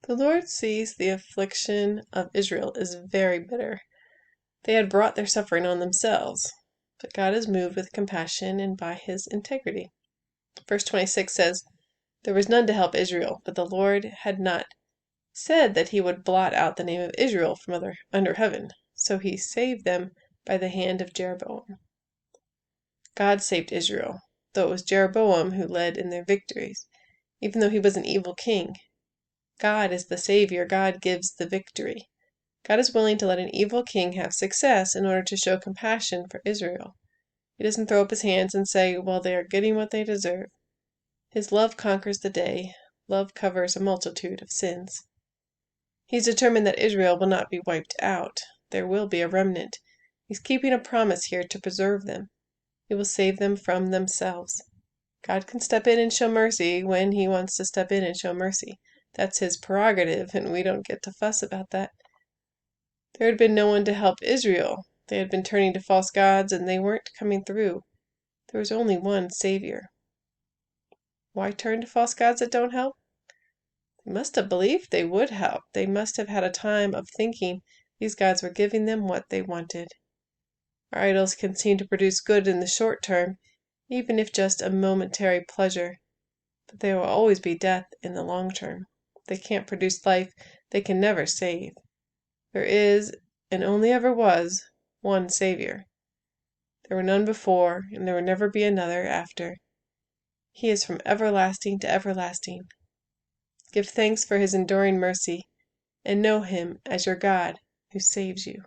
The Lord sees the affliction of Israel is very bitter. They had brought their suffering on themselves, but God is moved with compassion and by his integrity. Verse 26 says, "There was none to help Israel, but the Lord had not said that he would blot out the name of Israel from under heaven. So he saved them by the hand of Jeroboam." God saved Israel, though it was Jeroboam who led in their victories, even though he was an evil king. God is the Savior. God gives the victory. God is willing to let an evil king have success in order to show compassion for Israel. He doesn't throw up his hands and say, well, they are getting what they deserve. His love conquers the day. Love covers a multitude of sins. He's determined that Israel will not be wiped out. There will be a remnant. He's keeping a promise here to preserve them. He will save them from themselves. God can step in and show mercy when he wants to step in and show mercy. That's his prerogative, and we don't get to fuss about that. There had been no one to help Israel. They had been turning to false gods, and they weren't coming through. There was only one Savior. Why turn to false gods that don't help? They must have believed they would help. They must have had a time of thinking these gods were giving them what they wanted. Our idols can seem to produce good in the short term, even if just a momentary pleasure, but they will always be death in the long term. They can't produce life. They can never save. There is, and only ever was, one Savior. There were none before, and there will never be another after. He is from everlasting to everlasting. Give thanks for his enduring mercy, and know him as your God who saves you.